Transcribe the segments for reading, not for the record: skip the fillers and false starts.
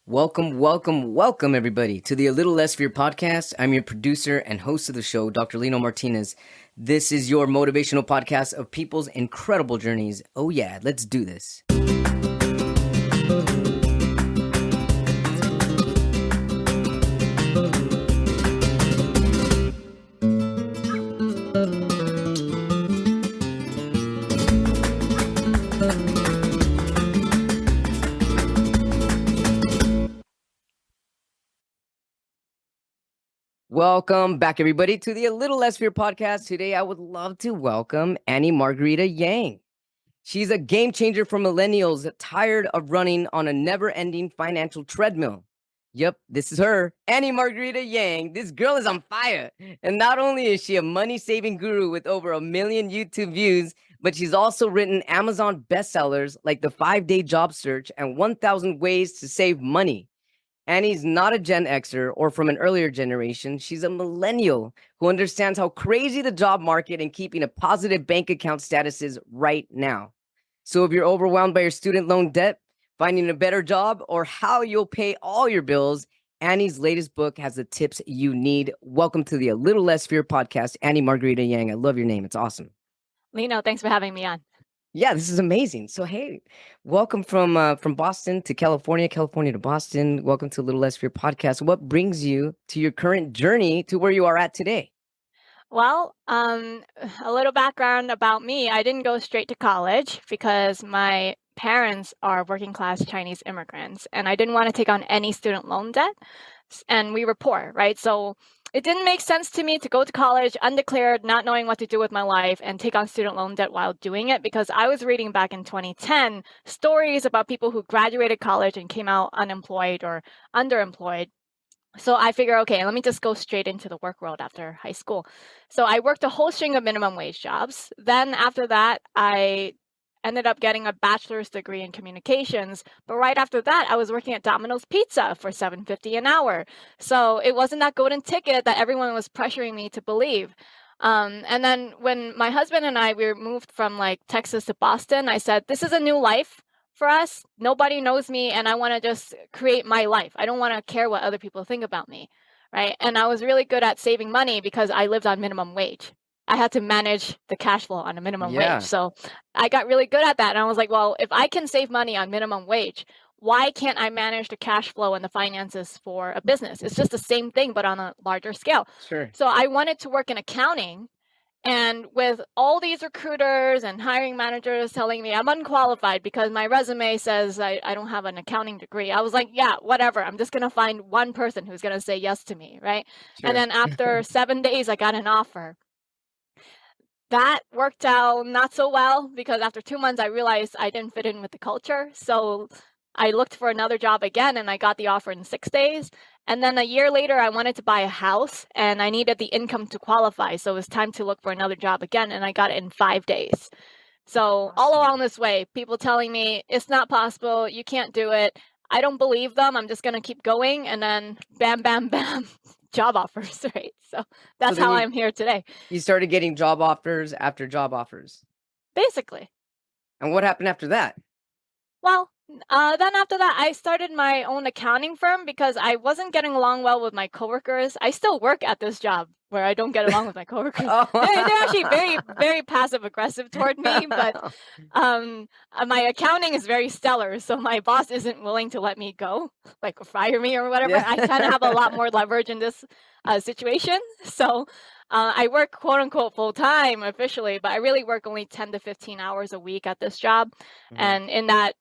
Welcome, everybody, to the A Little Less Fear podcast. I'm your producer and host of the show, Dr. Lino Martinez. This is your motivational podcast of people's incredible journeys. Oh, yeah, let's do this. Welcome back, everybody, to the A Little Less Fear podcast. Today, I would love to welcome Margarita Yang. She's a game changer for millennials tired of running on a never-ending financial treadmill. Yep, this is her, Margarita Yang. This girl is on fire. And not only is she a money-saving guru with over 1 million YouTube views, but she's also written Amazon bestsellers like The 5-Day Job Search and 1,000 Ways to Save Money. Annie's not a Gen Xer or from an earlier generation. She's a millennial who understands how crazy the job market and keeping a positive bank account status is right now. So if you're overwhelmed by your student loan debt, finding a better job, or how you'll pay all your bills, Annie's latest book has the tips you need. Welcome to the A Little Less Fear podcast, Margarita Yang. I love your name. It's awesome. Lino, thanks for having me on. Yeah, this is amazing. So, hey, welcome from Boston to California, California to Boston. Welcome to A Little Less Fear podcast. What brings you to your current journey to where you are at today? Well, a little background about me. I didn't go straight to college because my parents are working class Chinese immigrants, and I didn't want to take on any student loan debt. And we were poor, right? So it didn't make sense to me to go to college undeclared, not knowing what to do with my life, and take on student loan debt while doing it, because I was reading back in 2010 stories about people who graduated college and came out unemployed or underemployed. So I figure, okay, let me just go straight into the work world after high school. So I worked a whole string of minimum wage jobs. Then after that, I ended up getting a bachelor's degree in communications. But right after that, I was working at Domino's Pizza for $7.50 an hour. So it wasn't that golden ticket that everyone was pressuring me to believe. And then when my husband and we moved from like Texas to Boston, I said, this is a new life for us. Nobody knows me, and I want to just create my life. I don't want to care what other people think about me, right? And I was really good at saving money because I lived on minimum wage. I had to manage the cash flow on a minimum wage. So I got really good at that. And I was like, well, if I can save money on minimum wage, why can't I manage the cash flow and the finances for a business? It's just the same thing, but on a larger scale. Sure. So I wanted to work in accounting. And with all these recruiters and hiring managers telling me I'm unqualified because my resume says I don't have an accounting degree, I was like, yeah, whatever. I'm just going to find one person who's going to say yes to me, right? Sure. And then after 7 days, I got an offer. That worked out not so well because after 2 months, I realized I didn't fit in with the culture. So I looked for another job again, and I got the offer in 6 days. And then a year later, I wanted to buy a house, and I needed the income to qualify. So it was time to look for another job again, and I got it in 5 days. So all along this way, people telling me, it's not possible, you can't do it. I don't believe them. I'm just going to keep going. And then bam, bam, bam, job offers, right? So that's how I'm here today. You started getting job offers after job offers. Basically. And what happened after that? Well, then after that, I started my own accounting firm because I wasn't getting along well with my coworkers. I still work at this job where I don't get along with my coworkers. They're actually very, very passive aggressive toward me, but my accounting is very stellar. So my boss isn't willing to let me go, like fire me or whatever. I kind of have a lot more leverage in this situation. So I work quote unquote full time officially, but I really work only 10 to 15 hours a week at this job. Mm-hmm. And in that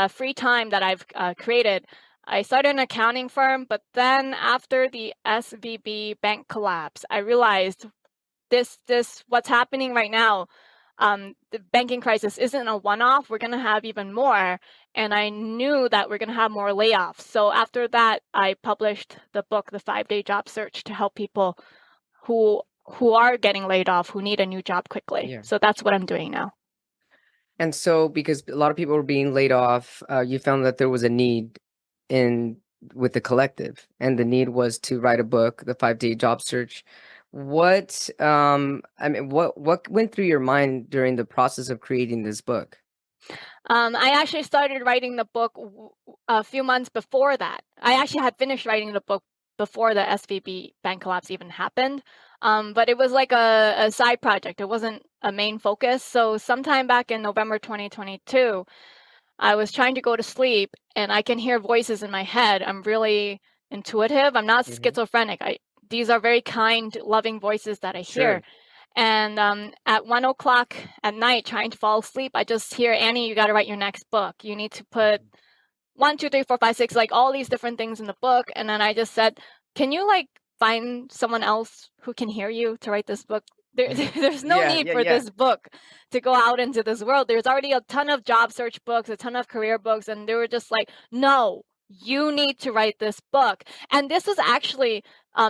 free time that I've created, I started an accounting firm. But then after the SVB bank collapse, I realized this what's happening right now, the banking crisis isn't a one-off. We're going to have even more. And I knew that we're going to have more layoffs. So after that, I published the book, The 5-Day Job Search, to help people who are getting laid off, who need a new job quickly. Yeah. So that's what I'm doing now. And so because a lot of people were being laid off, you found that there was a need with the collective, and the need was to write a book, The 5-Day Job Search. What went through your mind during the process of creating this book? I actually started writing the book a few months before that. I actually had finished writing the book before the SVB bank collapse even happened. But it was like a side project. It wasn't a main focus. So sometime back in November 2022, I was trying to go to sleep and I can hear voices in my head. I'm really intuitive. I'm not schizophrenic. These are very kind, loving voices that I hear. Sure. And at 1 o'clock at night, trying to fall asleep, I just hear, Annie, you got to write your next book. You need to put 1, 2, 3, 4, 5, 6, like all these different things in the book. And then I just said, can you like find someone else who can hear you to write this book? There's no need for this book to go out into this world. There's already a ton of job search books, a ton of career books. And they were just like, no, you need to write this book. And this was actually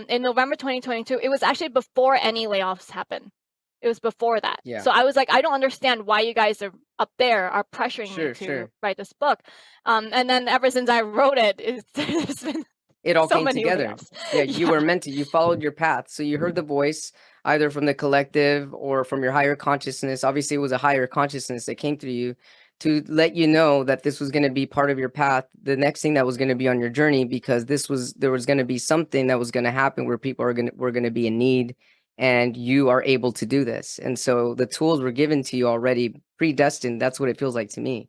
in November 2022. It was actually before any layoffs happened. It was before that. Yeah. So I was like, I don't understand why you guys are up there are pressuring me to write this book. And then ever since I wrote it, it's been it all so came many together. layoffs. Yeah, you were meant to. You followed your path. So you heard the voice either from the collective or from your higher consciousness. Obviously, it was a higher consciousness that came through you to let you know that this was going to be part of your path, the next thing that was going to be on your journey, because there was going to be something that was going to happen where people were going to be in need, and you are able to do this. And so the tools were given to you already, predestined. That's what it feels like to me.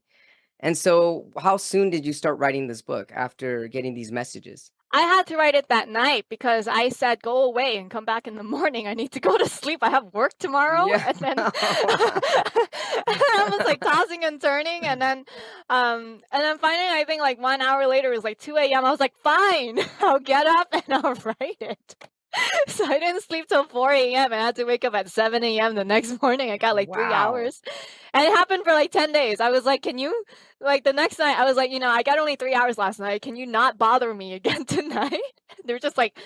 And so how soon did you start writing this book after getting these messages? I had to write it that night because I said, go away and come back in the morning. I need to go to sleep. I have work tomorrow. Yeah. And then I was like tossing and turning. And then finally, I think like 1 hour later, it was like 2 a.m. I was like, fine, I'll get up and I'll write it. So I didn't sleep till 4 a.m. and I had to wake up at 7 a.m. the next morning. I got like 3 hours. And it happened for like 10 days. I was like, can you, like the next night, I was like, I got only 3 hours last night. Can you not bother me again tonight? They're just like,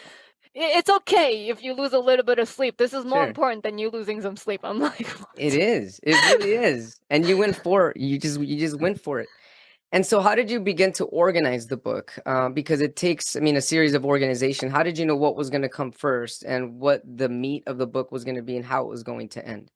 it's okay if you lose a little bit of sleep. This is more important than you losing some sleep. I'm like, what? It is. It really is. And you went for it. You just went for it. And so how did you begin to organize the book? Because it takes, a series of organization. How did you know what was going to come first and what the meat of the book was going to be and how it was going to end?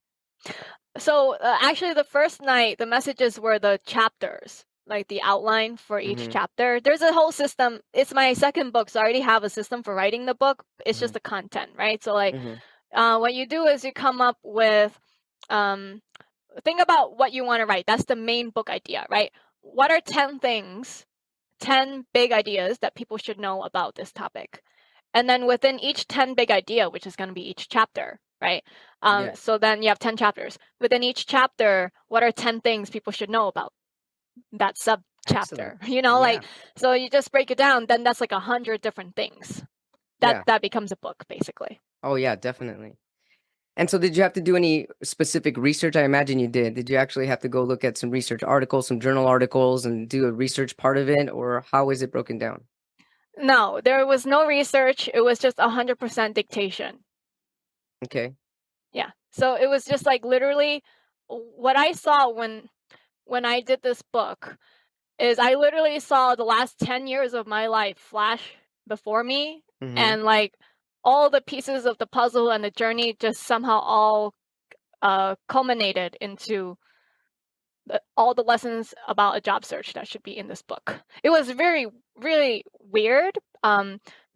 So actually the first night, the messages were the chapters, like the outline for each chapter. There's a whole system. It's my second book, so I already have a system for writing the book. It's just the content, right? So like what you do is you come up with, think about what you want to write. That's the main book idea, right? What are 10 things, 10 big ideas that people should know about this topic? And then within each 10 big idea, which is going to be each chapter, right? So then you have 10 chapters. Within each chapter, what are 10 things people should know about that sub chapter? Like, so you just break it down, then that's like 100 different things. That becomes a book, basically. Oh, yeah, definitely. And so did you have to do any specific research? I imagine you did. Did you actually have to go look at some research articles, some journal articles, and do a research part of it? Or how is it broken down? No, there was no research. It was just 100% dictation. Okay. Yeah. So it was just like literally what I saw when I did this book is I literally saw the last 10 years of my life flash before me, and like all the pieces of the puzzle and the journey just somehow all culminated into all the lessons about a job search that should be in this book. It was very, really weird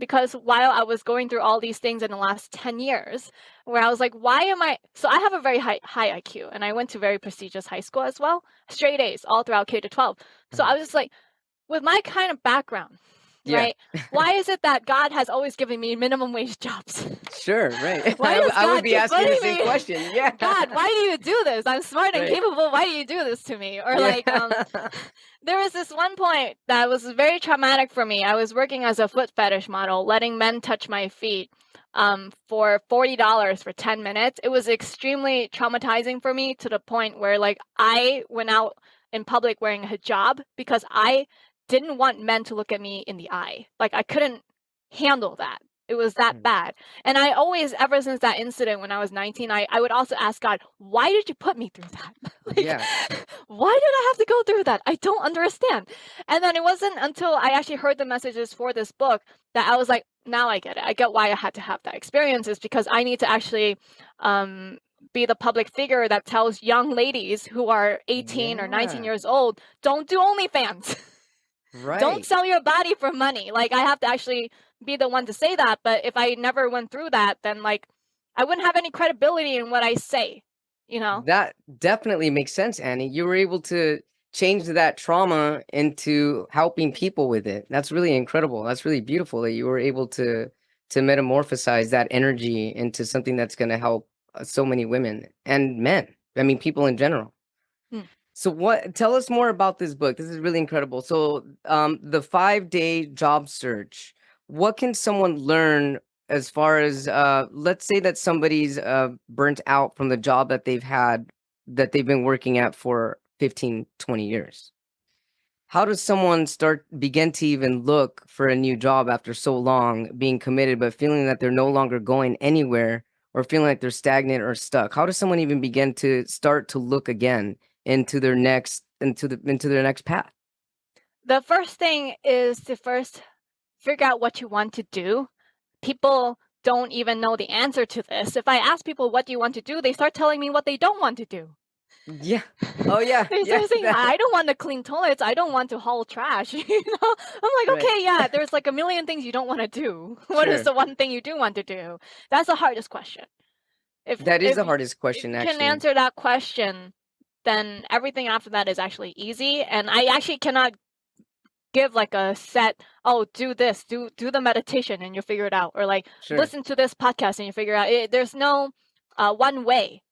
because while I was going through all these things in the last 10 years, where I was like, why am I... So I have a very high IQ, and I went to very prestigious high school as well, straight A's all throughout K to 12. So I was just like, with my kind of background, right? Why is it that God has always given me minimum wage jobs? Sure, right. Why does I would God be keep asking the putting same me- question. Yeah. God, why do you do this? I'm smart and capable. Why do you do this to me? Or like, there was this one point that was very traumatic for me. I was working as a foot fetish model, letting men touch my feet for $40 for 10 minutes. It was extremely traumatizing for me to the point where like I went out in public wearing a hijab because I didn't want men to look at me in the eye. Like I couldn't handle that. It was that bad. And I always, ever since that incident when I was 19, I would also ask God, why did you put me through that? Why did I have to go through that? I don't understand. And then it wasn't until I actually heard the messages for this book that I was like, now I get it. I get why I had to have that experience, is because I need to actually be the public figure that tells young ladies who are 18 or 19 Yeah. years old, don't do OnlyFans. Don't Right. sell your body for money. Like, I have to actually be the one to say that. But if I never went through that, then like I wouldn't have any credibility in what I say, you know? That definitely makes sense, Annie. You were able to change that trauma into helping people with it. That's really incredible. That's really beautiful that you were able to metamorphosize that energy into something that's going to help so many women and men. I mean, people in general. Hmm. So what tell us more about this book. This is really incredible. So the 5-day job search. What can someone learn as far as let's say that somebody's burnt out from the job that they've been working at for 15, 20 years? How does someone begin to even look for a new job after so long being committed, but feeling that they're no longer going anywhere or feeling like they're stagnant or stuck? How does someone even begin to start to look again into their next path? The first thing is to first figure out what you want to do. People don't even know the answer to this. If I ask people, what do you want to do? They start telling me what they don't want to do. Yeah. Oh yeah. They Yeah. start saying, I don't want to clean toilets. I don't want to haul trash. I'm like, Right. okay, yeah, there's like a million things you don't want to do. What is Sure. the one thing you do want to do? That's the hardest question. If That is if the hardest if question, you can actually. answer that question, then everything after that is actually easy. And I actually cannot give like a set, oh, do this, do the meditation and you'll figure it out, or like Sure. listen to this podcast and you figure out it. There's no one way,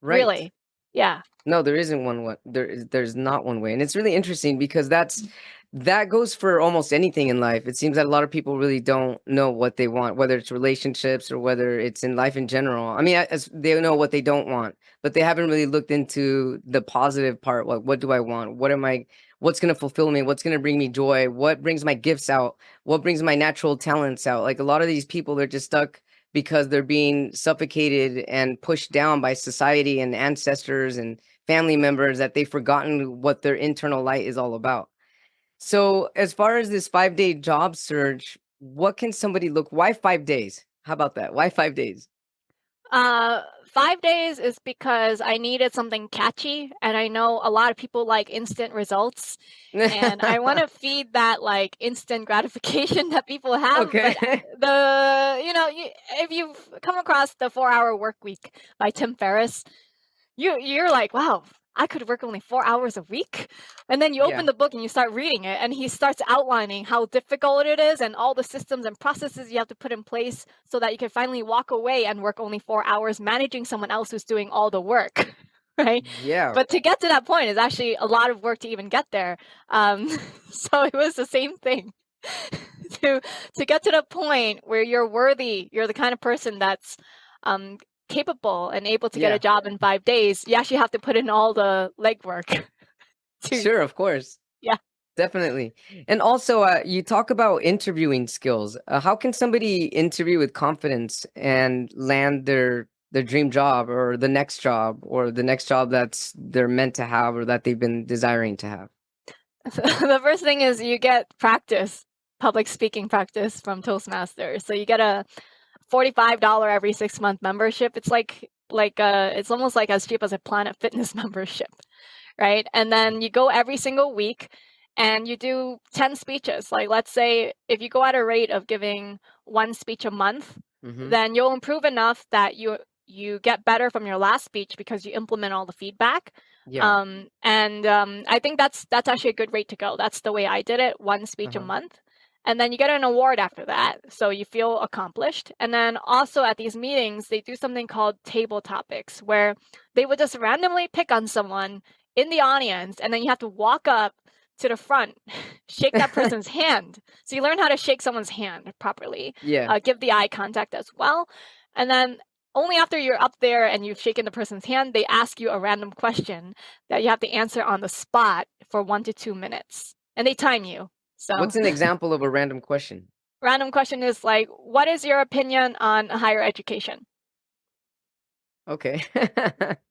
Right. really. Yeah. No, there isn't one there's not one way. And it's really interesting because that goes for almost anything in life. It seems that a lot of people really don't know what they want, whether it's relationships or whether it's in life in general. I mean, as they know what they don't want, but they haven't really looked into the positive part. Like, what do I want? What's going to fulfill me? What's going to bring me joy? What brings my gifts out? What brings my natural talents out? Like a lot of these people, they're just stuck because they're being suffocated and pushed down by society and ancestors and family members that they've forgotten what their internal light is all about. So, as far as this 5-day job search, what can somebody look? Why 5 days? How about that? Why 5 days? 5 days is because I needed something catchy, and I know a lot of people like instant results, and I want to feed that like instant gratification that people have. Okay. But if you've come across the 4-Hour Work Week by Tim Ferriss, you're like, wow, I could work only 4 hours a week. And then you Yeah. open the book and you start reading it, and he starts outlining how difficult it is and all the systems and processes you have to put in place so that you can finally walk away and work only 4 hours managing someone else who's doing all the work. Right? Yeah. But to get to that point is actually a lot of work to even get there. So it was the same thing. To get to the point where you're worthy, you're the kind of person that's capable and able to get Yeah. a job in 5 days, you actually have to put in all the legwork. Sure, of course. Yeah. Definitely. And also, you talk about interviewing skills. How can somebody interview with confidence and land their dream job or the next job that's they're meant to have or that they've been desiring to have? The first thing is you get practice, public speaking practice from Toastmasters. So you get a $45 every 6-month membership. It's it's almost like as cheap as a Planet Fitness membership, right? And then you go every single week and you do 10 speeches. Like, let's say if you go at a rate of giving 1 speech a month, then you'll improve enough that you get better from your last speech because you implement all the feedback. Yeah. I think that's actually a good rate to go. That's the way I did it, 1 speech a month. And then you get an award after that, so you feel accomplished. And then also at these meetings, they do something called table topics, where they would just randomly pick on someone in the audience, and then you have to walk up to the front, shake that person's hand. So you learn how to shake someone's hand properly. Yeah. Give the eye contact as well. And then only after you're up there and you've shaken the person's hand, they ask you a random question that you have to answer on the spot for 1 to 2 minutes. And they time you. So What's an example of a random question? random question is like, what is your opinion on higher education? Okay.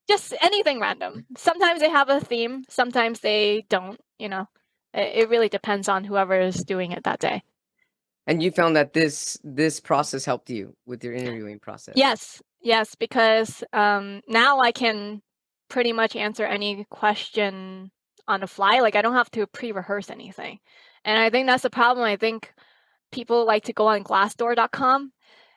Just anything random. Sometimes they have a theme, sometimes they don't, It really depends on whoever is doing it that day. And you found that this process helped you with your interviewing process. Yes. Yes, because now I can pretty much answer any question on the fly. Like I don't have to pre-rehearse anything. And I think that's the problem. I think people like to go on glassdoor.com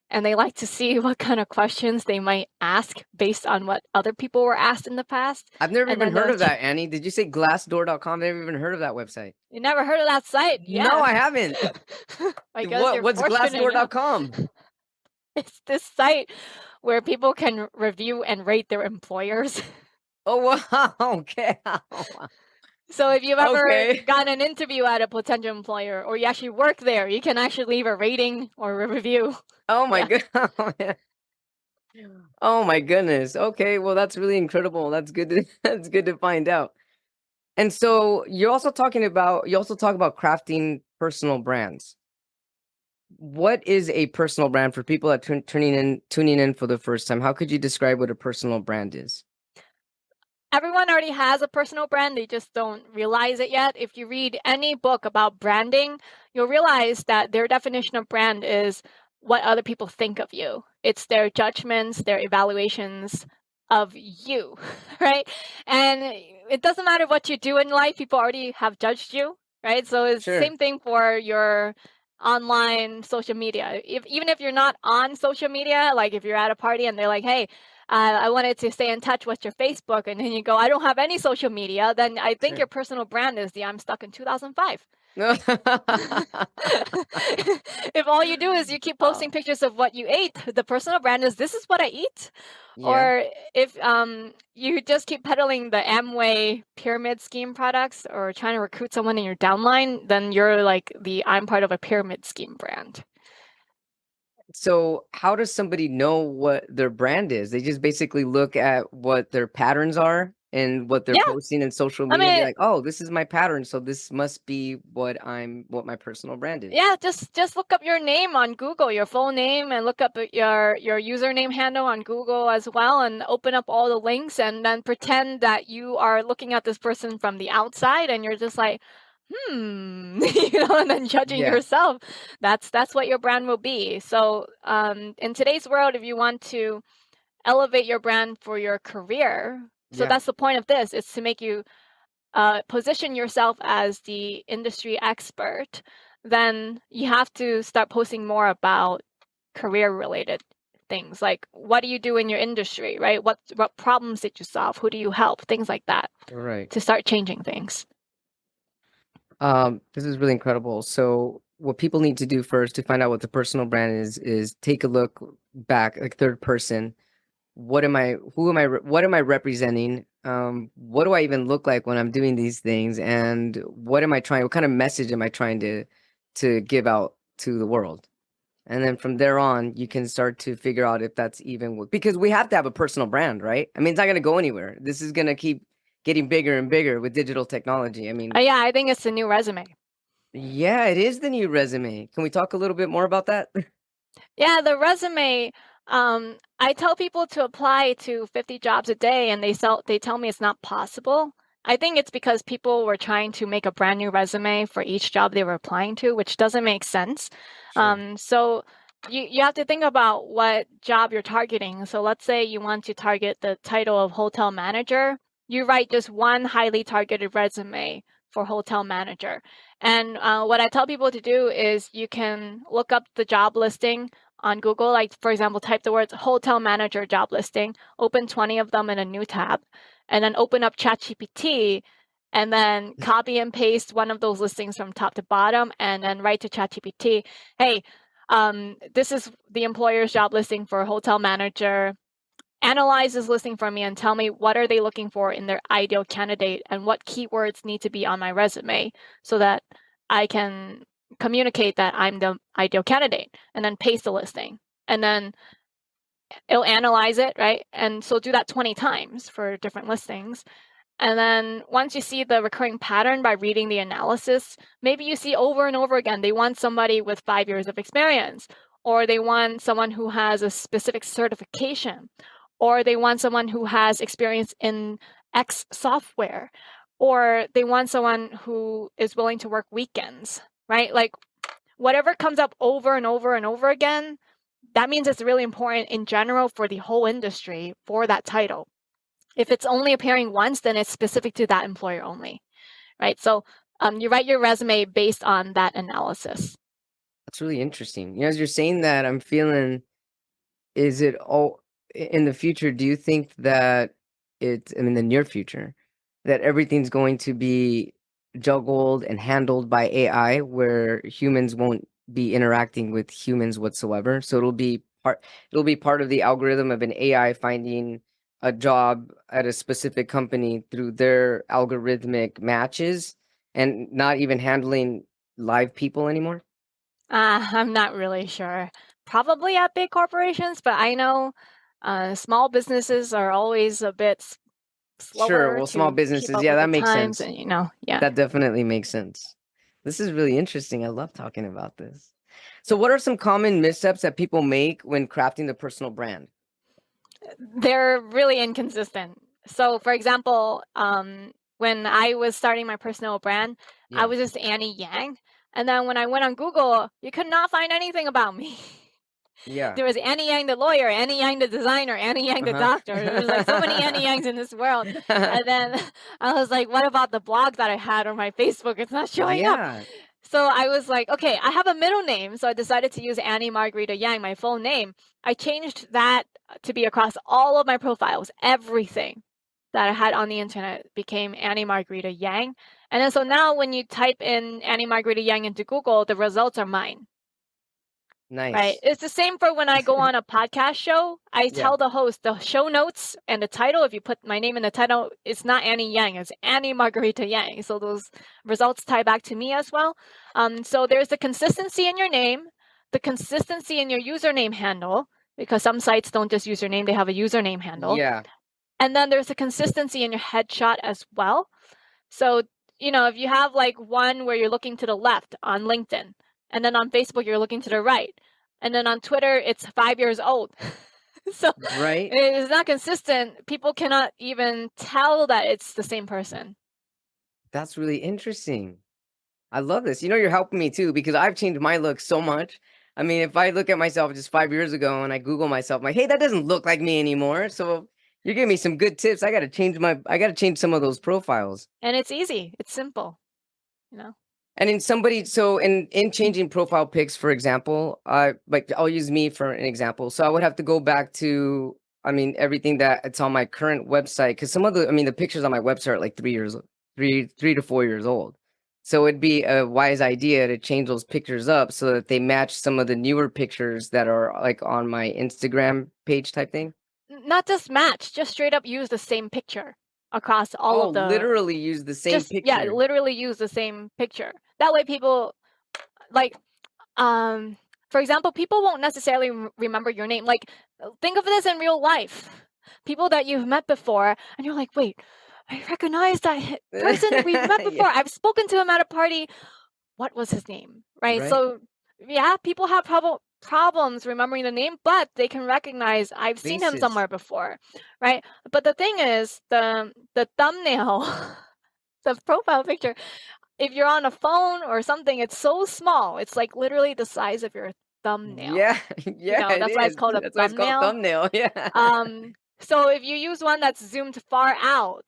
and they like to see what kind of questions they might ask based on what other people were asked in the past. I've never And even then heard they'll of that, Annie. Did you say glassdoor.com? I've never even heard of that website. You never heard of that site? No, Yeah. I haven't. I guess you're What's fortunate enough. glassdoor.com? It's this site where people can review and rate their employers. Oh, wow. Okay. So if you've ever Okay. gotten an interview at a potential employer or you actually work there, you can actually leave a rating or a review. Oh my Yeah. god. Oh my goodness. Okay, well that's really incredible. That's good to that's good to find out. And so you also talk about crafting personal brands. What is a personal brand for people that tuning in for the first time? How could you describe what a personal brand is? Everyone already has a personal brand, they just don't realize it yet. If you read any book about branding, you'll realize that their definition of brand is what other people think of you. It's their judgments, their evaluations of you, right? And it doesn't matter what you do in life, people already have judged you, right? So it's the Sure. same thing for your online social media. Even if you're not on social media, like if you're at a party and they're like, hey, I wanted to stay in touch with your Facebook, and then you go, I don't have any social media, then I think Sure. your personal brand is the I'm stuck in 2005. If all you do is you keep posting pictures of what you ate, the personal brand is this is what I eat. Yeah. Or if you just keep peddling the Amway pyramid scheme products or trying to recruit someone in your downline, then you're like the I'm part of a pyramid scheme brand. So how does somebody know what their brand is? They just basically look at what their patterns are and what they're Yeah. posting in social I media and be mean, like, oh, this is my pattern. So this must be what my personal brand is. yeah, just look up your name on Google, your full name, and look up your username handle on Google as well, and open up all the links, and then pretend that you are looking at this person from the outside, and you're just like, and then judging Yeah. yourself. That's what your brand will be. So, in today's world, if you want to elevate your brand for your career, so Yeah. that's the point of this, is to make you position yourself as the industry expert, then you have to start posting more about career related things, like what do you do in your industry, right? What problems did you solve? Who do you help? Things like that, Right. to start changing things. This is really incredible. So what people need to do first to find out what the personal brand is take a look back, like third person. What am I, what am I representing? What do I even look like when I'm doing these things? And what kind of message am I trying to give out to the world? And then from there on, you can start to figure out if that's even because we have to have a personal brand, right? I mean, it's not going to go anywhere. This is going to keep getting bigger and bigger with digital technology. I mean, Yeah, I think it's the new resume. yeah, it is the new resume. Can we talk a little bit more about that? Yeah, the resume. I tell people to apply to 50 jobs a day, and they tell me it's not possible. I think it's because people were trying to make a brand new resume for each job they were applying to, which doesn't make sense. Sure. So you have to think about what job you're targeting. So let's say you want to target the title of hotel manager. You write just one highly targeted resume for hotel manager. And what I tell people to do is you can look up the job listing on Google, like for example, type the words hotel manager job listing, open 20 of them in a new tab, and then open up ChatGPT, and then copy and paste one of those listings from top to bottom, and then write to ChatGPT, hey, this is the employer's job listing for hotel manager. Analyze this listing for me and tell me what are they looking for in their ideal candidate and what keywords need to be on my resume so that I can communicate that I'm the ideal candidate, and then paste the listing. And then it'll analyze it, right? And so do that 20 times for different listings. And then once you see the recurring pattern by reading the analysis, maybe you see over and over again, they want somebody with 5 years of experience, or they want someone who has a specific certification, or they want someone who has experience in X software, or they want someone who is willing to work weekends, right? Like whatever comes up over and over and over again, that means it's really important in general for the whole industry for that title. If it's only appearing once, then it's specific to that employer only, right? So you write your resume based on that analysis. That's really interesting. You know, as you're saying that, I'm feeling, is it all in the future? Do you think that in the near future, that everything's going to be juggled and handled by AI, where humans won't be interacting with humans whatsoever? So it'll be part of the algorithm of an AI finding a job at a specific company through their algorithmic matches and not even handling live people anymore? I'm not really sure. Probably at big corporations, but I know small businesses are always a bit Sure. slower Well, small to keep businesses, up yeah, with the that makes times, sense. and yeah. That definitely makes sense. This is really interesting. I love talking about this. So, what are some common missteps that people make when crafting the personal brand? They're really inconsistent. So, for example, when I was starting my personal brand, I Yeah. was just Annie Yang. And then when I went on Google, you could not find anything about me. Yeah. There was Annie Yang the lawyer, Annie Yang the designer, Annie Yang the doctor. There's like so many Annie Yangs in this world. And then I was like, what about the blog that I had on my Facebook? It's not showing up. Yeah. So I was like, okay, I have a middle name. So I decided to use Annie Margarita Yang, my full name. I changed that to be across all of my profiles. Everything that I had on the internet became Annie Margarita Yang. And then so now when you type in Annie Margarita Yang into Google, the results are mine. Right. Nice. It's the same for when I go on a podcast show. I Yeah. tell the host the show notes and the title. If you put my name in the title, it's not Annie Yang, it's Annie Margarita Yang. So those results tie back to me as well. So there's the consistency in your name, the consistency in your username handle, because some sites don't just use your name, they have a username handle. Yeah. And then there's a consistency in your headshot as well. So, if you have like one where you're looking to the left on LinkedIn, and then on Facebook, you're looking to the right, and then on Twitter, it's 5 years old. So Right. it's not consistent. People cannot even tell that it's the same person. That's really interesting. I love this. You know, you're helping me too because I've changed my look so much. I mean, if I look at myself just 5 years ago and I Google myself, I'm like, hey, that doesn't look like me anymore. So you're giving me some good tips. I got to change some of those profiles. And it's easy. It's simple, you know? And in changing profile pics, for example, like I'll use me for an example. So I would have to go back to, I mean, everything that it's on my current website because the pictures on my website are like 3 to 4 years old. So it'd be a wise idea to change those pictures up so that they match some of the newer pictures that are like on my Instagram page type thing. Not just match, just straight up use the same picture across all Oh, of the literally use the same yeah, picture. literally use the same picture. That way people like for example, people won't necessarily remember your name. Like, think of this in real life. People that you've met before, and you're like, wait, I recognize that person we've met Yeah, before. I've spoken to him at a party. What was his name? Right. right? So, yeah, people have problems remembering the name, but they can recognize I've seen him Faces. somewhere before, right? But the thing is, the thumbnail, the profile picture, if you're on a phone or something, it's so small. It's like literally the size of your thumbnail. Yeah, yeah, it That's why it's is. called a That's why it's called thumbnail. thumbnail. Yeah. So if you use one that's zoomed far out,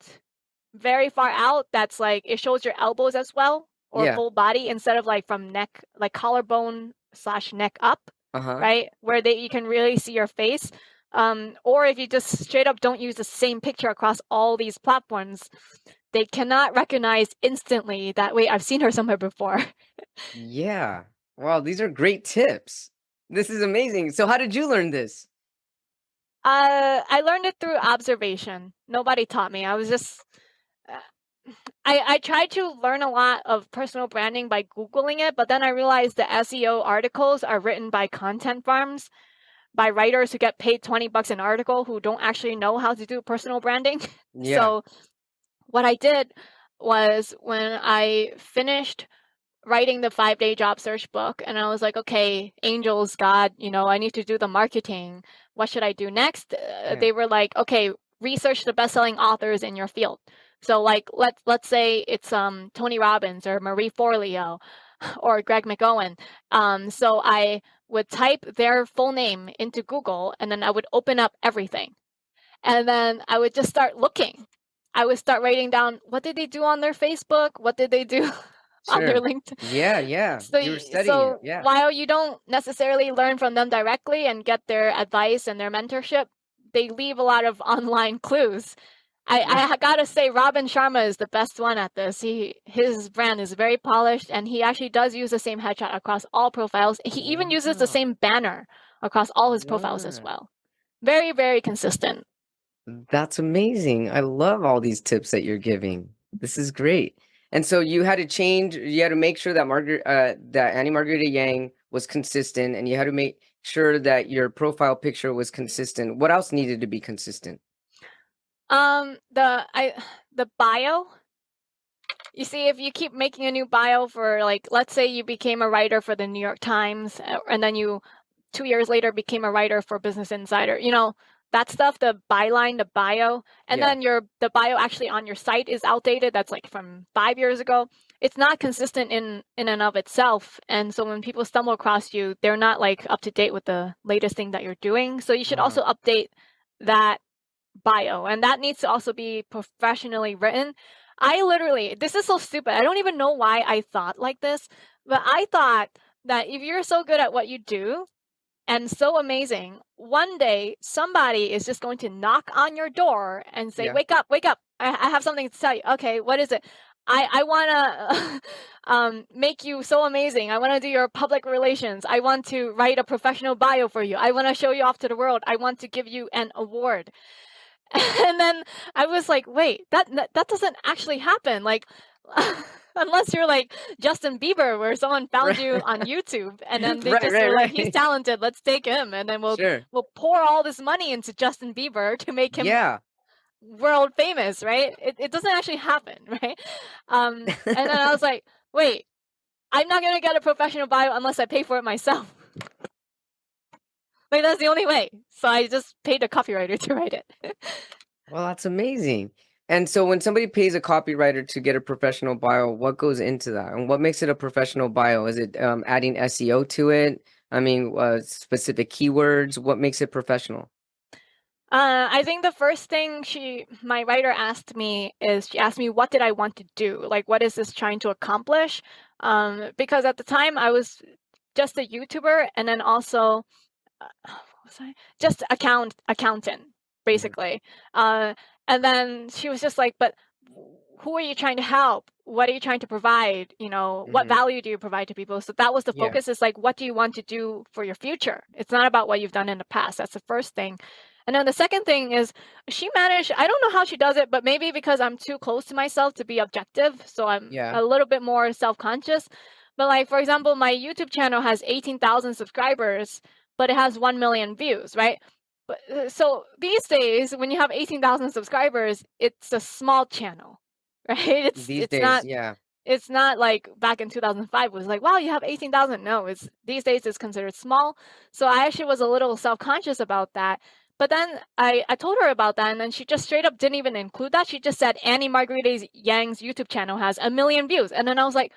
very far out, that's like it shows your elbows as well or Yeah. full body instead of like from neck, like collarbone / neck up, Uh-huh. right? Where you can really see your face. Or if you just straight up don't use the same picture across all these platforms, they cannot recognize instantly that, wait, I've seen her somewhere before. Yeah. Wow, these are great tips. This is amazing. So how did you learn this? I learned it through observation. Nobody taught me. I was just, uh, I tried to learn a lot of personal branding by Googling it, but then I realized the SEO articles are written by content farms, by writers who get paid $20 an article who don't actually know how to do personal branding. Yeah. So what I did was when I finished writing the 5-day job search book and I was like, okay, angels, God, I need to do the marketing. What should I do next? Yeah. They were like, okay, research the best-selling authors in your field. So like let's say it's Tony Robbins or Marie Forleo. or Greg McGowan. So I would type their full name into Google, and then I would open up everything. And then I would just start looking. I would start writing down, what did they do on their Facebook? What did they do on their Sure. LinkedIn? Yeah, yeah. So, You were studying it. so Yeah. while you don't necessarily learn from them directly and get their advice and their mentorship, they leave a lot of online clues. I gotta say, Robin Sharma is the best one at this. His brand is very polished, and he actually does use the same headshot across all profiles. He even uses the Wow. same banner across all his profiles as Wow. well. Very, very consistent. That's amazing. I love all these tips that you're giving. This is great. And so you had to change, you had to make sure that that Annie Margarita Yang was consistent, and you had to make sure that your profile picture was consistent. What else needed to be consistent? The bio. You see, if you keep making a new bio for, like, let's say you became a writer for the New York Times, and then you 2 years later became a writer for Business Insider, that stuff, the byline, the bio, and Yeah. then the bio actually on your site is outdated. That's like from 5 years ago. It's not consistent in and of itself. And so when people stumble across you, they're not like up to date with the latest thing that you're doing. So you should also update that bio, and that needs to also be professionally written. This is so stupid. I don't even know why I thought like this, but I thought that if you're so good at what you do and so amazing, one day somebody is just going to knock on your door and say, Yeah. wake up, wake up. I have something to tell you. Okay, what is it? I want to make you so amazing. I want to do your public relations. I want to write a professional bio for you. I want to show you off to the world. I want to give you an award. And then I was like, wait, that doesn't actually happen. Like, unless you're like Justin Bieber, where someone found Right. you on YouTube, and then they Right, just right, were like, he's right. talented, let's take him, and then Sure. we'll pour all this money into Justin Bieber to make him Yeah. world famous, right? It doesn't actually happen, right? And then I was like, wait, I'm not gonna get a professional bio unless I pay for it myself. Like, that's the only way. So I just paid a copywriter to write it. Well, that's amazing. And so when somebody pays a copywriter to get a professional bio, what goes into that? And what makes it a professional bio? Is it adding SEO to it? I mean, specific keywords? What makes it professional? I think the first thing my writer asked me is, she asked me, what did I want to do? Like, what is this trying to accomplish? Because at the time I was just a YouTuber, and then also, what was I? Just accountant, basically. And then she was just like, but who are you trying to help? What are you trying to provide? What value do you provide to people? So that was the Yeah. focus, is like, what do you want to do for your future? It's not about what you've done in the past. That's the first thing. And then the second thing is, she managed, I don't know how she does it, but maybe because I'm too close to myself to be objective, so I'm Yeah. a little bit more self-conscious. But like, for example, my YouTube channel has 18,000 subscribers, but it has 1 million views, right? But so these days, when you have 18,000 subscribers, it's a small channel, right? These days, yeah. It's not like back in 2005 was like, wow, you have 18,000. No, it's these days it's considered small. So I actually was a little self-conscious about that. But then I told her about that, and then she just straight up didn't even include that. She just said Annie Margarita Yang's YouTube channel has 1 million views. And then I was like,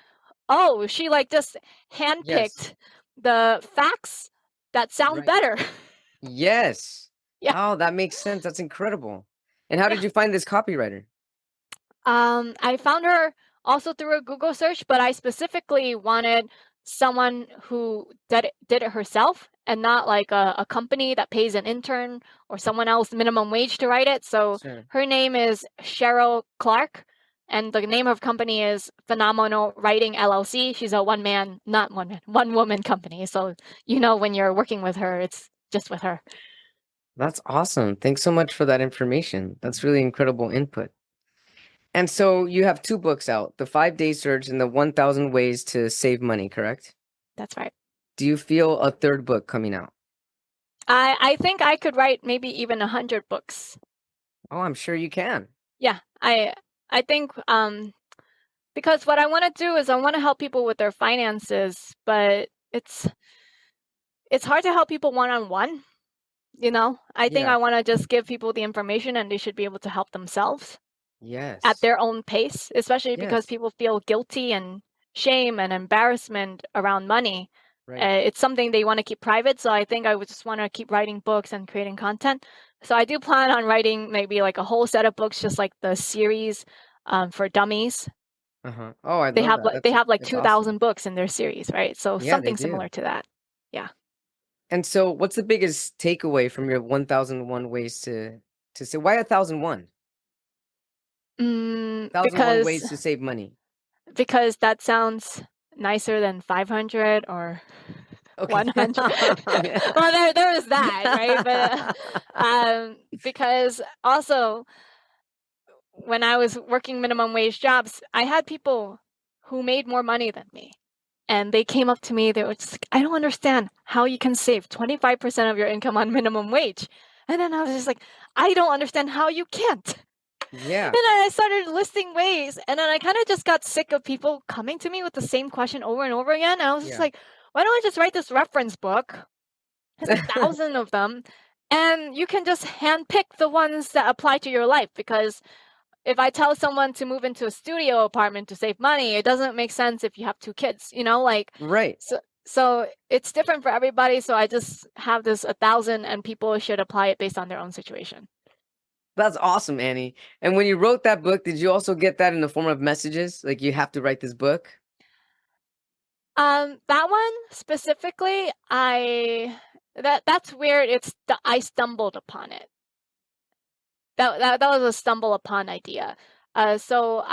oh, she like just handpicked Yes. the facts that sound Right. better. Yes. Yeah. Oh, that makes sense. That's incredible. And how Yeah. did you find this copywriter? I found her also through a Google search, but I specifically wanted someone who did it herself, and not like a company that pays an intern or someone else minimum wage to write it. So Sure. her name is Cheryl Clark, and the name of her company is Phenomenal Writing LLC. She's a one woman company. So when you're working with her, it's just with her. That's awesome. Thanks so much for that information. That's really incredible input. And so you have two books out, The 5-Day Search and The 1,000 Ways to Save Money, correct? That's right. Do you feel a third book coming out? I think I could write maybe even 100 books. Oh, I'm sure you can. Yeah, I think because what I want to do is I want to help people with their finances, but it's hard to help people one-on-one. I think Yeah. I want to just give people the information, and they should be able to help themselves at Yes. their own pace, especially because Yes. people feel guilty and shame and embarrassment around money. Right. It's something they want to keep private. So I think I would just want to keep writing books and creating content. So I do plan on writing maybe like a whole set of books, just like the series for dummies. Uh-huh. Oh, I They love have that. like they have like That's awesome. 2,000 books in their series, right? So Yeah, they something do. similar to that. Yeah. And so what's the biggest takeaway from your 1001 ways to say why 1001? 1001 Because ways to save money. that sounds nicer than 500 or Okay. 100. Well, there is that, right? But because also when I was working minimum wage jobs, I had people who made more money than me. And they came up to me, they were just like, I don't understand how you can save 25% of your income on minimum wage. And then I was just like, I don't understand how you can't. Yeah. And then I started listing ways, and then I kind of just got sick of people coming to me with the same question over and over again. And I was just Yeah. like, why don't I just write this reference book? There's 1,000 of them, and you can just handpick the ones that apply to your life. Because if I tell someone to move into a studio apartment to save money, it doesn't make sense if you have 2 kids, like Right. so it's different for everybody. So I just have this 1,000, and people should apply it based on their own situation. That's awesome, Annie. And when you wrote that book, did you also get that in the form of messages? Like you have to write this book? That one specifically, that's weird. I stumbled upon it. That was a stumble upon idea. So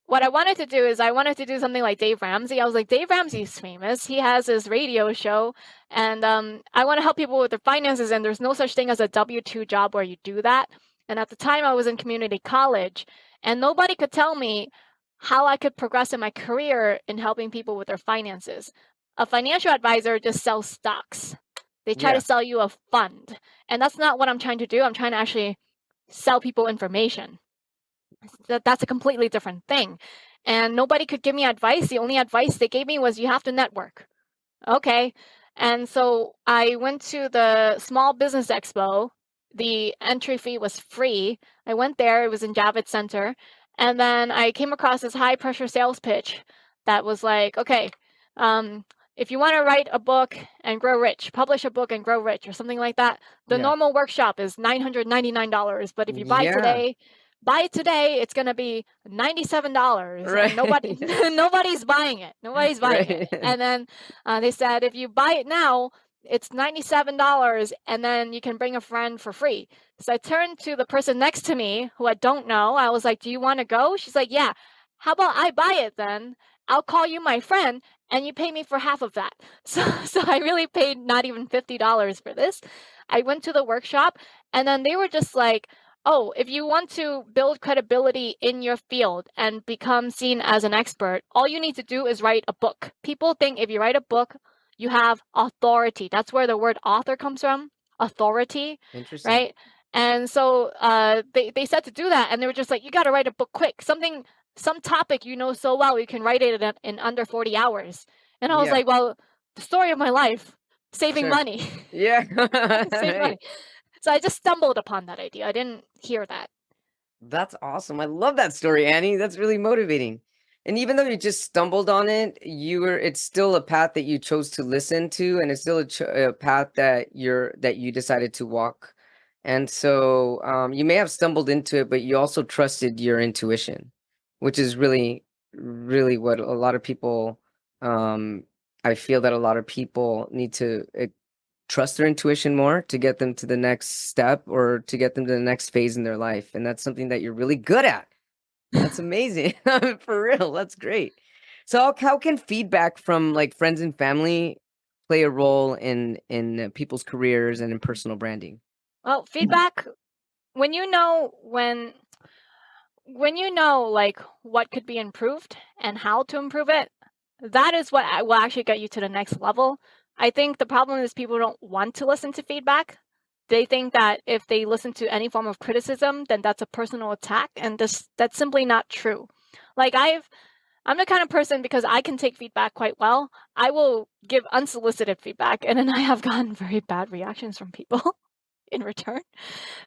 what I wanted to do is I wanted to do something like Dave Ramsey. I was like, Dave Ramsey's famous. He has his radio show, and I want to help people with their finances. And there's no such thing as a W-2 job where you do that. And at the time, I was in community college, and nobody could tell me how I could progress in my career in helping people with their finances. A financial advisor just sells stocks. They try to Yeah. sell you a fund, and that's not what I'm trying to do. I'm trying to actually sell people information. That's a completely different thing. And nobody could give me advice. The only advice they gave me was you have to network. Okay. And so I went to the Small Business Expo. The entry fee was free. I went there. It was in Javits Center. And then I came across this high pressure sales pitch that was like, okay, if you want to write a book and grow rich, publish a book and grow rich, or something like that, the Yeah. normal workshop is $999. But if you Yeah. buy it today, it's going to be $97, and Right. nobody's buying it. Nobody's buying it. Right. And then they said, if you buy it now, it's $97, and then you can bring a friend for free. So I turned to the person next to me who I don't know. I was like, do you want to go? She's like, yeah. How about I buy it then? I'll call you my friend, and you pay me for half of that. So I really paid not even $50 for this. I went to the workshop, and then they were just like, oh, if you want to build credibility in your field and become seen as an expert, all you need to do is write a book. People think if you write a book, you have authority. That's where the word author comes from, authority, Interesting. right? And so they said to do that, and they were just like, you got to write a book quick. Some topic you know so well, you can write it in under 40 hours. And I was Yeah. like, well, the story of my life, saving Sure. money, Yeah. saving money. Right. So I just stumbled upon that idea. I didn't hear that. That's awesome. I love that story, Annie. That's really motivating. And even though you just stumbled on it, it's still a path that you chose to listen to, and it's still a path that you decided to walk. And so you may have stumbled into it, but you also trusted your intuition, which is really, really what a lot of people, um, I feel that a lot of people need to trust their intuition more to get them to the next step or to get them to the next phase in their life. And that's something that you're really good at. That's amazing. For real. That's great. So how can feedback from like friends and family play a role in people's careers and in personal branding? Well, feedback, when you know like what could be improved and how to improve it, that is what will actually get you to the next level. I think the problem is people don't want to listen to feedback. They think that if they listen to any form of criticism, then that's a personal attack, and that's simply not true. Like I'm the kind of person, because I can take feedback quite well, I will give unsolicited feedback, and then I have gotten very bad reactions from people in return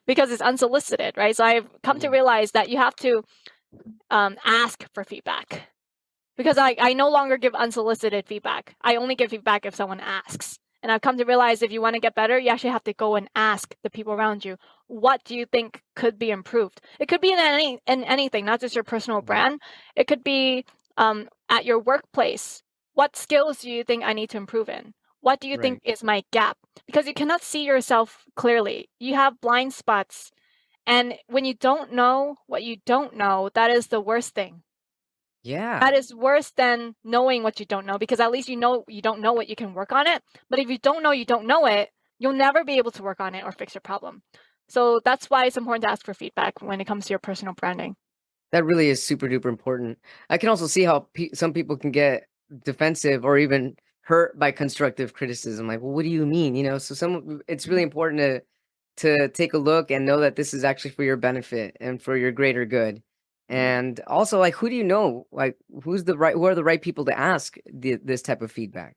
because it's unsolicited, right? So I've come to Mm, realize that you have to ask for feedback. because I no longer give unsolicited feedback. I only give feedback if someone asks. And I've come to realize if you want to get better, you actually have to go and ask the people around you, what do you think could be improved? It could be in anything, not just your personal brand. It could be at your workplace. What skills do you think I need to improve in? What do you think is my gap? Because you cannot see yourself clearly. You have blind spots. And when you don't know what you don't know, that is the worst thing. Yeah. That is worse than knowing what you don't know, because at least you know you don't know what you can work on it. But if you don't know it, you'll never be able to work on it or fix your problem. So that's why it's important to ask for feedback when it comes to your personal branding. That really is super duper important. I can also see how some people can get defensive or even hurt by constructive criticism. Like, well, what do you mean? You know, so it's really important to take a look and know that this is actually for your benefit and for your greater good. And also, like, who do you know? Like, who are the right people to ask this type of feedback?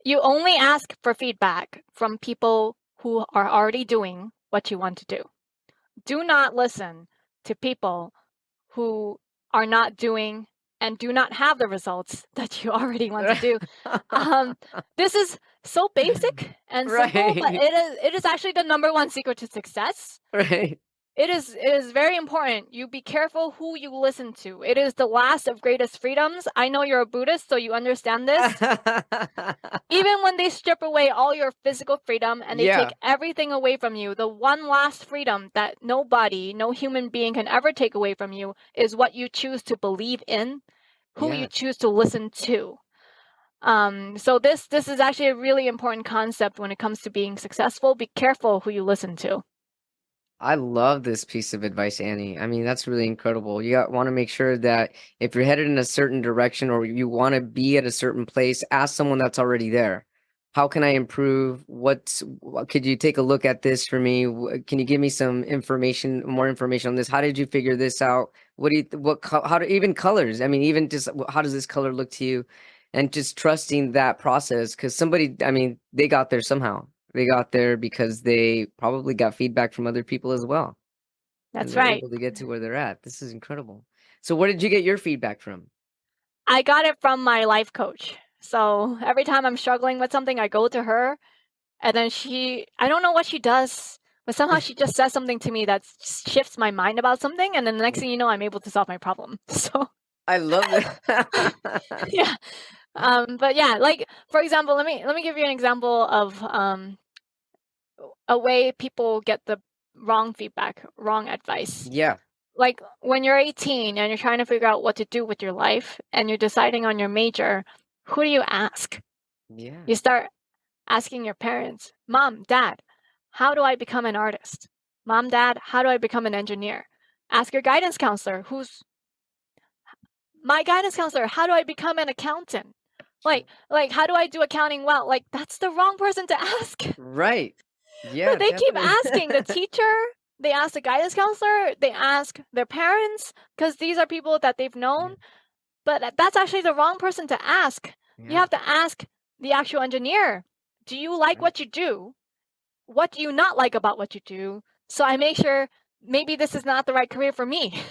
You only ask for feedback from people who are already doing what you want to do. Do not listen to people who are not doing and do not have the results that you already want to do. This is so basic and simple, but Right. it is actually the number one secret to success. Right. It is very important. You be careful who you listen to. It is the last of greatest freedoms. I know you're a Buddhist, so you understand this. Even when they strip away all your physical freedom and they take everything away from you, the one last freedom that nobody, no human being can ever take away from you is what you choose to believe in, who you choose to listen to. So this is actually a really important concept when it comes to being successful. Be careful who you listen to. I love this piece of advice, Annie. I mean, that's really incredible. You want to make sure that if you're headed in a certain direction or you want to be at a certain place, ask someone that's already there. How can I improve? Could you take a look at this for me? Can you give me some information, more information on this? How did you figure this out? How do even colors? I mean, even just how does this color look to you? And just trusting that process because I mean, they got there somehow. They got there because they probably got feedback from other people as well. And That's they're right. able to get to where they're at. This is incredible. So where did you get your feedback from? I got it from my life coach. So every time I'm struggling with something, I go to her, and then I don't know what she does, but somehow she just says something to me that shifts my mind about something, and then the next thing you know, I'm able to solve my problem. So I love that. yeah. But yeah, like for example, let me give you an example of a way people get the wrong feedback, wrong advice. Yeah. Like when you're 18 and you're trying to figure out what to do with your life and you're deciding on your major, who do you ask? Yeah. You start asking your parents, Mom, Dad, how do I become an artist? Mom, Dad, how do I become an engineer? Ask your guidance counselor, my guidance counselor, how do I become an accountant? Like how do I do accounting well? Like that's the wrong person to ask. Right. Yeah, But they keep definitely. asking the teacher, they ask the guidance counselor, they ask their parents, because these are people that they've known. But that's actually the wrong person to ask. You Yeah. have to ask the actual engineer, do you like Right. what you do? What do you not like about what you do? So I make sure maybe this is not the right career for me,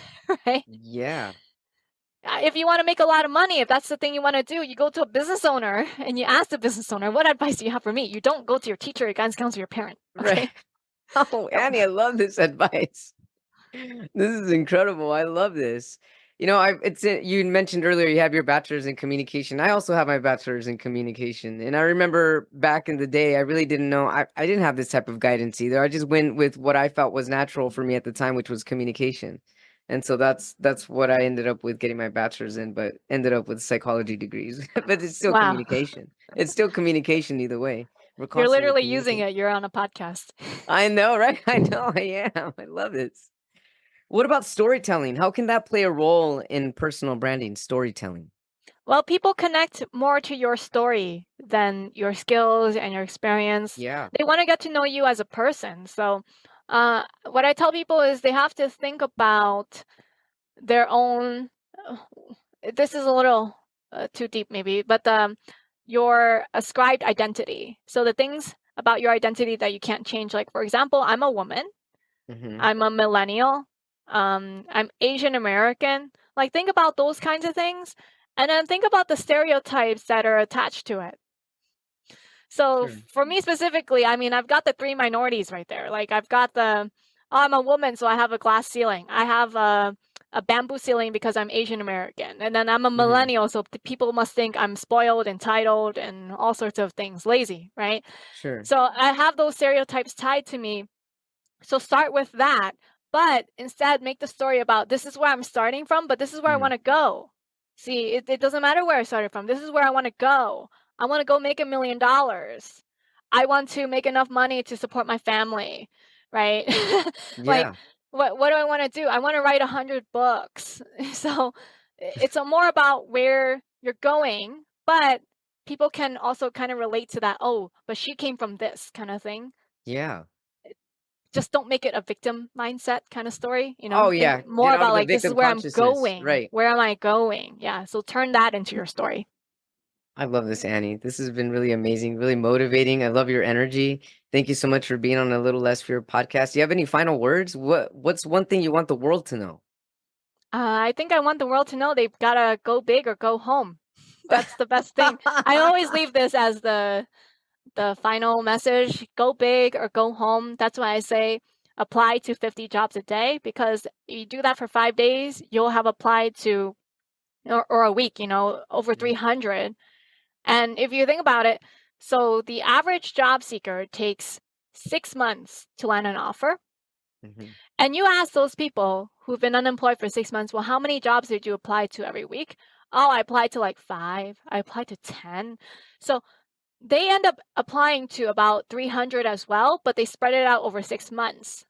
right? Yeah. If you want to make a lot of money, if that's the thing you want to do, you go to a business owner and you ask the business owner, what advice do you have for me? You don't go to your teacher, your guidance counselor, your parent, Right. okay? Oh, Annie, I love this advice. This is incredible. I love this. You know, you mentioned earlier you have your bachelor's in communication. I also have my bachelor's in communication. And I remember back in the day, I really didn't know. I didn't have this type of guidance either. I just went with what I felt was natural for me at the time, which was communication. And so that's what I ended up with getting my bachelor's in, but ended up with psychology degrees. But it's still Wow. communication. It's still communication either way. We're You're constantly literally using communicating. it. You're on a podcast. I know, right? I know I am. I love this. What about storytelling? How can that play a role in personal branding, storytelling? Well, people connect more to your story than your skills and your experience. Yeah. They want to get to know you as a person. So, what I tell people is they have to think about their own. This is a little too deep, maybe, but your ascribed identity. So, the things about your identity that you can't change. Like, for example, I'm a woman, Hmm. I'm a millennial, I'm Asian American. Like, think about those kinds of things And then think about the stereotypes that are attached to it. So Sure. for me specifically, I mean, I've got the three minorities right there. Like I've got the, oh, I'm a woman, so I have a glass ceiling. I have a bamboo ceiling because I'm Asian American. And then I'm a Hmm. millennial, so people must think I'm spoiled, entitled, and all sorts of things, lazy, right? Sure. So I have those stereotypes tied to me. So start with that, but instead make the story about this is where I'm starting from, but this is where I Hmm. want to go. See, it doesn't matter where I started from. This is where I want to go. I want to go make $1 million. I want to make enough money to support my family, right? Like, Yeah. what do I want to do? I want to write 100 books. So it's more about where you're going, but people can also kind of relate to that. Oh, but she came from this kind of thing. Yeah. Just don't make it a victim mindset kind of story, Oh think yeah. Get more out about of the like this is victim where I'm consciousness. going. Right. Where am I going? Yeah, so turn that into your story. I love this, Annie. This has been really amazing, really motivating. I love your energy. Thank you so much for being on A Little Less Fear podcast. Do you have any final words? What's one thing you want the world to know? I think I want the world to know they've got to go big or go home. That's the best thing. I always leave this as the final message, go big or go home. That's why I say apply to 50 jobs a day, because you do that for 5 days, you'll have applied to, or a week, over 300. And if you think about it, so the average job seeker takes 6 months to land an offer. Mhm. And you ask those people who've been unemployed for 6 months, well, how many jobs did you apply to every week? Oh, I applied to like 5. I applied to 10. So they end up applying to about 300 as well, but they spread it out over 6 months.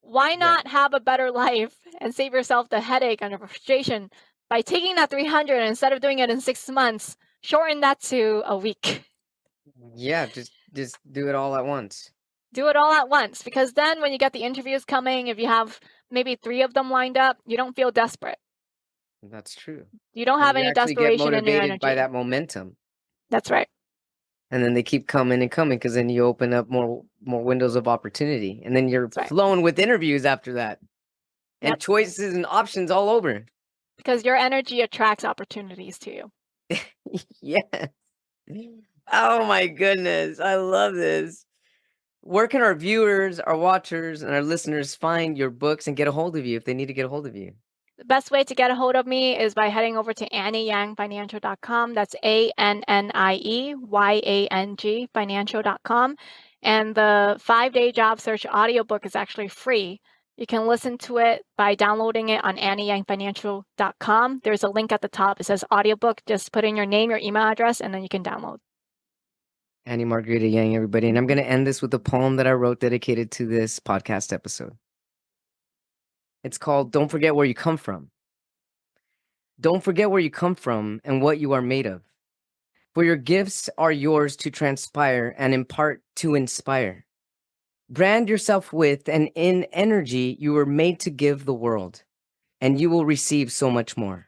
Why Yeah. not have a better life and save yourself the headache and the frustration by taking that 300, and instead of doing it in 6 months, shorten that to a week? Yeah, just do it all at once. Do it all at once, because then when you get the interviews coming, if you have maybe 3 of them lined up, you don't feel desperate. That's true. You don't And have you any actually get desperation in your motivated by energy. that momentum. That's right. And then they keep coming and coming because then you open up more windows of opportunity. And then you're That's right. flowing with interviews after that. And Yep. choices and options all over. Because your energy attracts opportunities to you. Yeah. Oh my goodness. I love this. Where can our viewers, our watchers, and our listeners find your books and get a hold of you if they need to get a hold of you? The best way to get a hold of me is by heading over to AnnieYangFinancial.com. That's ANNIEYANG Financial.com. And the 5-day job search audiobook is actually free. You can listen to it by downloading it on AnnieYangFinancial.com. There's a link at the top. It says audiobook. Just put in your name, your email address, and then you can download. Annie Margarita Yang, everybody. And I'm going to end this with a poem that I wrote dedicated to this podcast episode. It's called Don't Forget Where You Come From. Don't forget where you come from and what you are made of. For your gifts are yours to transpire and impart to inspire. Brand yourself with and in energy you were made to give the world, and you will receive so much more.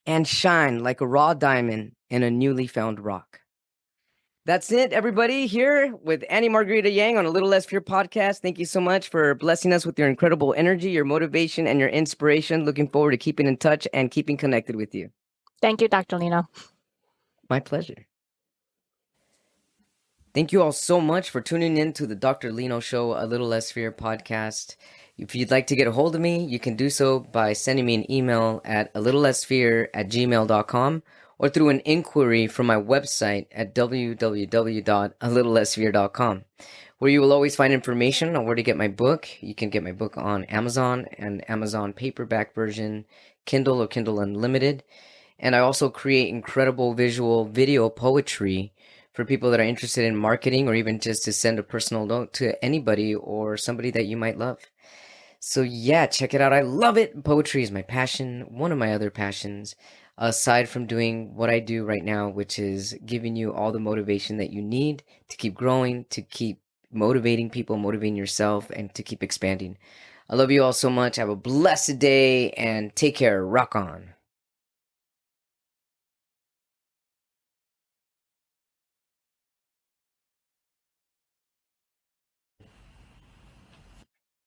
And shine like a raw diamond in a newly found rock. That's it, everybody, here with Annie Margarita Yang on A Little Less Fear podcast. Thank you so much for blessing us with your incredible energy, your motivation, and your inspiration. Looking forward to keeping in touch and keeping connected with you. Thank you, Dr. Lino. My pleasure. Thank you all so much for tuning in to the Dr. Lino Show, A Little Less Fear podcast. If you'd like to get a hold of me, you can do so by sending me an email at a little less fear at gmail.com or through an inquiry from my website at www.alittlelessfear.com, where you will always find information on where to get my book. You can get my book on Amazon and Amazon paperback version, Kindle or Kindle Unlimited. And I also create incredible visual video poetry for people that are interested in marketing or even just to send a personal note to anybody or somebody that you might love. So yeah, check it out. I love it. Poetry is my passion, one of my other passions, aside from doing what I do right now, which is giving you all the motivation that you need to keep growing, to keep motivating people, motivating yourself, and to keep expanding. I love you all so much. Have a blessed day and take care. Rock on.